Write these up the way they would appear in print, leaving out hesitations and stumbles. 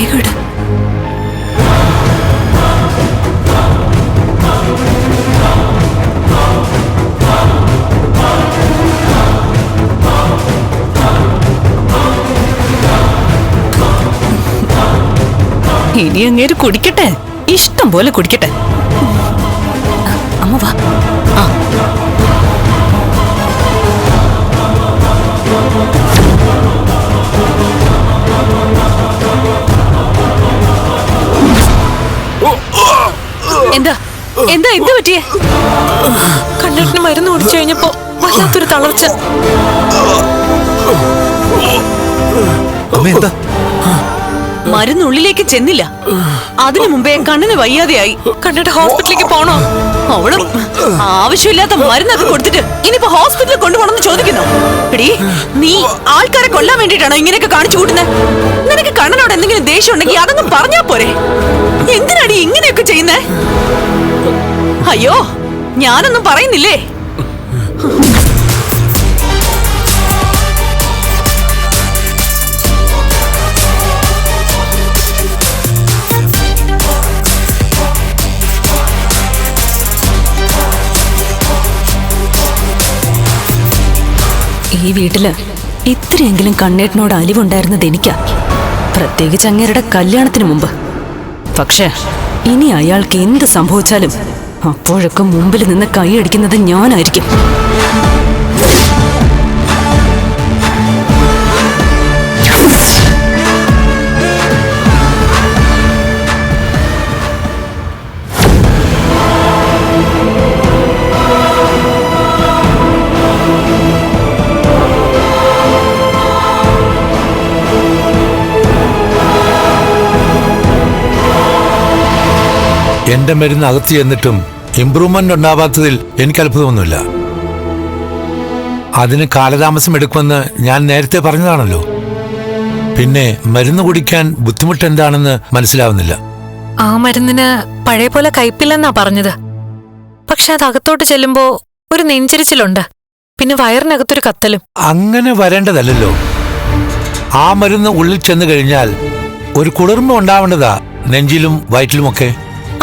വേഗം ഇട്. ഇനി അങ്ങേര് കുടിക്കട്ടെ, ഇഷ്ടം പോലെ കുടിക്കട്ടെ. അമ്മ വാ. ആ എന്താ എന്താ എന്ത് പറ്റിയേ? കണ്ണേട്ടിന് മരുന്ന് കുടിച്ചു കഴിഞ്ഞപ്പോ വല്ലാത്തൊരു തളർച്ച. മരുന്നുള്ളിലേക്ക് ചെന്നില്ല. അതിനു മുമ്പേ കണ്ണിന് വയ്യാതെയായി. കണ്ണിട്ട് ഹോസ്പിറ്റലിലേക്ക് പോണോ? അവളും ആവശ്യമില്ലാത്ത മരുന്നൊക്കെ കൊടുത്തിട്ട് ഇനിയിപ്പോ ഹോസ്പിറ്റലിൽ കൊണ്ടുപോകണമെന്ന് ചോദിക്കുന്നു. എടീ, നീ ആൾക്കാരെ കൊല്ലാൻ വേണ്ടിട്ടാണോ ഇങ്ങനെയൊക്കെ കാണിച്ചു കൂട്ടുന്നത്? നിനക്ക് കണ്ണനോട് എന്തെങ്കിലും ദേഷ്യം ഉണ്ടെങ്കിൽ അതൊന്നും പറഞ്ഞാ പോരെ. എന്തിനാടി ഇങ്ങനെയൊക്കെ ചെയ്യുന്നേ? അയ്യോ, ഞാനൊന്നും പറയുന്നില്ലേ. ഈ വീട്ടില് ഇത്രയെങ്കിലും കണ്ണേട്ടനോട് അലിവുണ്ടായിരുന്നത് എനിക്കാ, പ്രത്യേകിച്ച് അങ്ങേരുടെ കല്യാണത്തിന് മുമ്പ്. പക്ഷേ ഇനി അയാൾക്ക് എന്ത് സംഭവിച്ചാലും അപ്പോഴൊക്കെ മുമ്പിൽ നിന്ന് കൈയടിക്കുന്നത് ഞാനായിരിക്കും. എന്റെ മരുന്ന് അകത്ത് ചെന്നിട്ടും ഇംപ്രൂവ്മെന്റ് ഉണ്ടാവാത്തതിൽ എനിക്ക് അത്ഭുതമൊന്നുമില്ല. അതിന് കാലതാമസം എടുക്കുമെന്ന് ഞാൻ നേരത്തെ പറഞ്ഞതാണല്ലോ. പിന്നെ മരുന്ന് കുടിക്കാൻ ബുദ്ധിമുട്ട് എന്താണെന്ന് മനസ്സിലാവുന്നില്ല. ആ മരുന്നിന് പഴയ പോലെ കയ്പില്ലെന്നാ പറഞ്ഞത്. പക്ഷെ അത് അകത്തോട്ട് ചെല്ലുമ്പോ ഒരു നെഞ്ചരിച്ചിലുണ്ട്, പിന്നെ വയറിനകത്തൊരു കത്തലും. അങ്ങനെ വരേണ്ടതല്ലോ. ആ മരുന്ന് ഉള്ളിൽ ചെന്ന് കഴിഞ്ഞാൽ ഒരു കുളിർമ ഉണ്ടാവേണ്ടതാ, നെഞ്ചിലും വയറ്റിലുമൊക്കെ.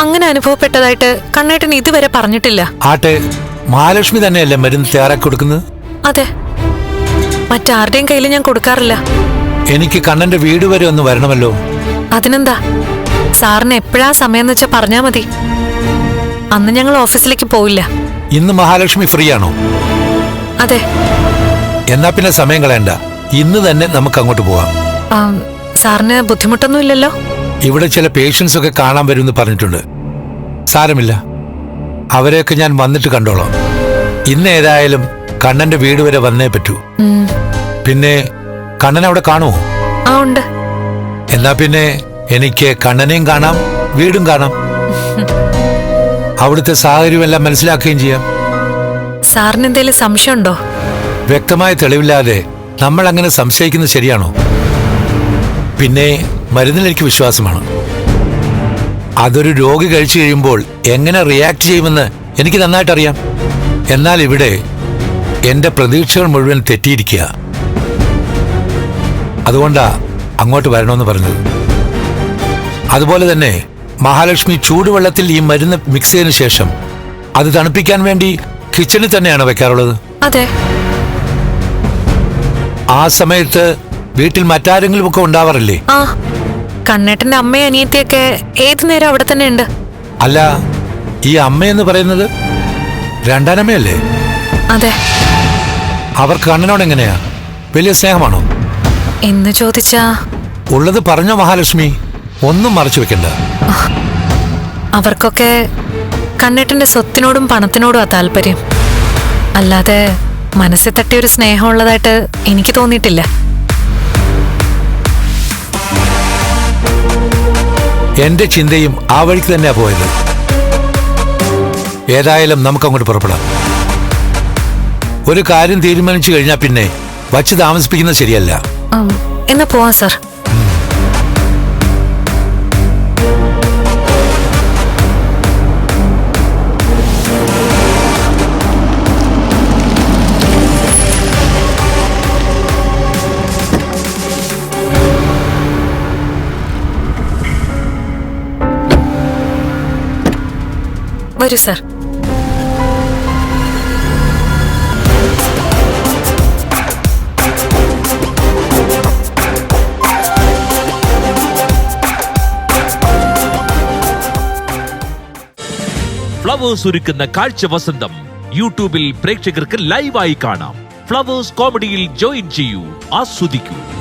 അങ്ങനെ അനുഭവപ്പെട്ടതായിട്ട് കണ്ണേട്ടൻ ഇതുവരെ പറഞ്ഞിട്ടില്ല. ആട്ടെ, മഹാലക്ഷ്മി തന്നെയല്ലേ മരുന്ന് തയ്യാറാക്കി കൊടുക്കുന്നത്? അതെ, മറ്റാരുടെയും കയ്യിൽ ഞാൻ കൊടുക്കാറില്ല. എനിക്ക് കണ്ണന്റെ വീട് വരെ ഒന്ന് വരണമല്ലോ. അതിനെന്താ, സാറിന് എപ്പോഴാ സമയം വെച്ചാ പറഞ്ഞാ മതി. അന്ന് ഞങ്ങൾ ഓഫീസിലേക്ക് പോയില്ല. ഇന്ന് മഹാലക്ഷ്മി ഫ്രീ ആണോ? അതെ. എന്നാ പിന്നെ സമയം കളയണ്ട, ഇന്ന് തന്നെ നമുക്ക് അങ്ങോട്ട് പോവാം. സാറിന് ബുദ്ധിമുട്ടൊന്നുമില്ലല്ലോ? ഇവിടെ ചില പേഷ്യൻസ് ഒക്കെ കാണാൻ വരുമെന്ന് പറഞ്ഞിട്ടുണ്ട്. സാരമില്ല, അവരെയൊക്കെ ഞാൻ വന്നിട്ട് കണ്ടോളാം. ഇന്ന് ഏതായാലും കണ്ണന്റെ വീട് വരെ വന്നേ പറ്റൂ. പിന്നെ കണ്ണൻ അവിടെ കാണുമോ? ആ, ഉണ്ട്. എന്നാ പിന്നെ എനിക്ക് കണ്ണനെയും കാണാം, വീടും കാണാം. അവിടുത്തെ സാഹചര്യമെല്ലാം മനസ്സിലാക്കുകയും ചെയ്യാം. സാറിന് എന്തെങ്കിലും സംശയമുണ്ടോ? വ്യക്തമായ തെളിവില്ലാതെ നമ്മൾ അങ്ങനെ സംശയിക്കുന്നത് ശരിയാണോ? പിന്നെ മരുന്നിൽ എനിക്ക് വിശ്വാസമാണ്. അതൊരു രോഗി കഴിച്ചു കഴിയുമ്പോൾ എങ്ങനെ റിയാക്ട് ചെയ്യുമെന്ന് എനിക്ക് നന്നായിട്ടറിയാം. എന്നാൽ ഇവിടെ എന്റെ പ്രതീക്ഷകൾ മുഴുവൻ തെറ്റിയിരിക്കുക. അതുകൊണ്ടാ അങ്ങോട്ട് വരണമെന്ന് പറഞ്ഞത്. അതുപോലെ തന്നെ മഹാലക്ഷ്മി ചൂടുവെള്ളത്തിൽ ഈ മരുന്ന് മിക്സ് ചെയ്തതിനു ശേഷം അത് തണുപ്പിക്കാൻ വേണ്ടി കിച്ചണിൽ തന്നെയാണ് വെക്കാറുള്ളത്. അതെ. ആ സമയത്ത് വീട്ടിൽ മറ്റാരെങ്കിലും ഒക്കെ ഉണ്ടാവാറില്ലേ? ആ, കണ്ണേട്ടന്റെ അമ്മയും അനിയത്തിയൊക്കെ ഏതു നേരം അവിടെ തന്നെ ഉണ്ട്. അല്ല, ഈ അമ്മയെന്ന് പറയുന്നത് രണ്ടാനമ്മയല്ലേ? അതെ. അവർക്ക് കണ്ണനോട് എങ്ങനെയാ? വലിയ സ്നേഹമാണോ? എന്ന് ചോദിച്ചാ ഉള്ളത് പറഞ്ഞോ മഹാലക്ഷ്മി, ഒന്നും മറച്ചു വെക്കണ്ട. അവർക്കൊക്കെ കണ്ണേട്ടന്റെ സ്വത്തിനോടും പണത്തിനോടും ആ താല്പര്യം. അല്ലാതെ മനസ്സിൽ തട്ടിയൊരു സ്നേഹമുള്ളതായിട്ട് എനിക്ക് തോന്നിയിട്ടില്ല. എന്റെ ചിന്തയും ആ വഴിക്ക് തന്നെയാ പോയത്. ഏതായാലും നമുക്കങ്ങോട്ട് പുറപ്പെടാം. ഒരു കാര്യം തീരുമാനിച്ചു കഴിഞ്ഞാൽ പിന്നെ വച്ച് താമസിപ്പിക്കുന്നത് ശരിയല്ല. എന്നാ പോവാം സാർ. വരൂ സാർ. ഫ്ലവേഴ്സ് ഒരുക്കുന്ന കാഴ്ച വസന്തം യൂട്യൂബിൽ പ്രേക്ഷകർക്ക് ലൈവായി കാണാം. ഫ്ലവേഴ്സ് കോമഡിയിൽ ജോയിൻ ചെയ്യൂ, ആസ്വദിക്കൂ.